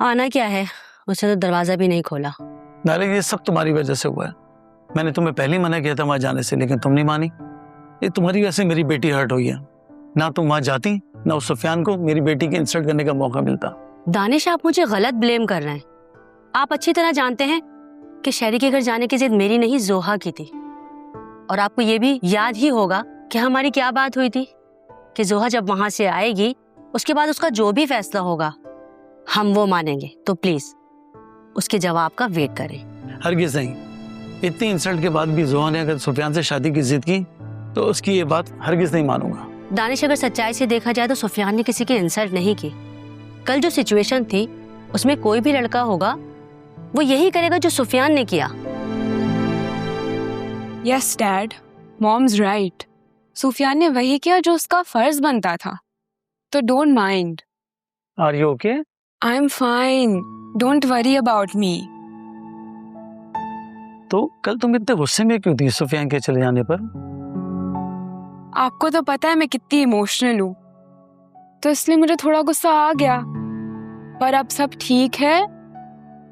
आना क्या है, उसने तो दरवाजा भी नहीं खोला। नाले ये सब तुम्हारी वजह से हुआ है। मैंने तुम्हें पहले ही मना किया था वहां जाने से, लेकिन तुम नहीं मानी। ये तुम्हारी वजह से मेरी बेटी हर्ट हुई है। ना तुम वहां जाती, ना उस सुफियान को मेरी बेटी की इंसल्ट करने का मौका मिलता। दानिश, आप मुझे गलत ब्लेम कर रहे हैं। आप अच्छी तरह जानते हैं कि शहरी के घर जाने की जिद मेरी नहीं, जोहा की थी। और आपको ये भी याद ही होगा कि हमारी क्या बात हुई थी कि जोहा जब वहां से आएगी उसके बाद उसका जो भी फैसला होगा हम वो मानेंगे। तो प्लीज उसके जवाब का वेट करें। हरगिज़ नहीं। इतनी इंसल्ट के बाद भी जोहा ने अगर सुफियान से शादी की जिद की तो उसकी ये बात हरगिज़ नहीं मानूंगा। दानिश, अगर सच्चाई से देखा जाए तो सुफियान ने किसी की इंसल्ट नहीं की। कल जो सिचुएशन थी उसमें कोई भी लड़का होगा वो यही करेगा जो सुफियान ने किया। Yes dad, mom's right. Sufiyan ने वही किया जो उसका फर्ज बनता था, तो don't mind. Are you okay? I am fine, don't worry about me. तो कल तुम इतने गुस्से में क्यों थी सुफियान के चले जाने पर? आपको तो पता है मैं कितनी इमोशनल हूँ, तो इसलिए मुझे थोड़ा गुस्सा आ गया। पर अब सब ठीक है।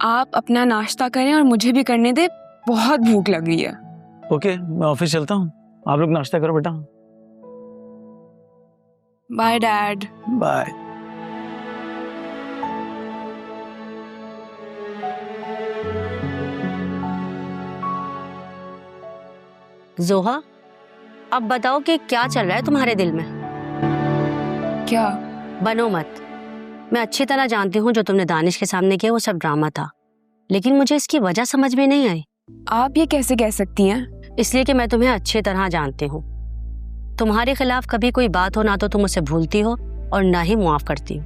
आप अपना नाश्ता करें और मुझे भी करने दे, बहुत भूख लगी है। ओके, मैं ऑफिस चलता हूँ। आप लोग नाश्ता करो बेटा। Bye dad. बाय। जोहा, अब बताओ कि क्या चल रहा है तुम्हारे दिल में? क्या? बनो मत। मैं अच्छी तरह जानती हूँ जो तुमने दानिश के सामने किया वो सब ड्रामा था, लेकिन मुझे इसकी वजह समझ में नहीं आई। आप ये कैसे कह सकती हैं? इसलिए कि मैं तुम्हें अच्छी तरह जानती हूँ। तुम्हारे खिलाफ कभी कोई बात हो ना तो तुम उसे भूलती हो और ना ही मुआफ करती हो।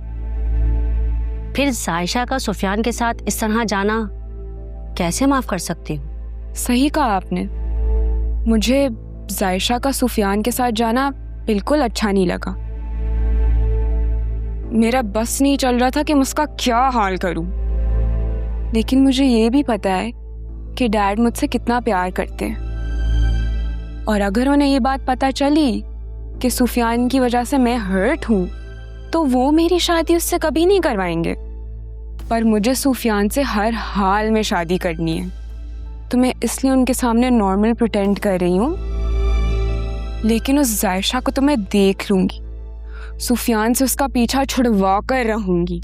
फिर जायशा का सुफियान के साथ इस तरह जाना कैसे माफ कर सकती हूँ? सही कहा आपने। मुझे जायशा का सुफियान के साथ जाना बिल्कुल अच्छा नहीं लगा। मेरा बस नहीं चल रहा था कि मैं उसका क्या हाल करूं। लेकिन मुझे ये भी पता है कि डैड मुझसे कितना प्यार करते हैं, और अगर उन्हें ये बात पता चली कि सुफियान की वजह से मैं हर्ट हूं तो वो मेरी शादी उससे कभी नहीं करवाएंगे। पर मुझे सुफियान से हर हाल में शादी करनी है, तो मैं इसलिए उनके सामने नॉर्मल प्रिटेंड कर रही हूँ। लेकिन उस जायशा को तो मैं देख लूंगी, सुफियान से उसका पीछा छुड़वा कर रहूंगी।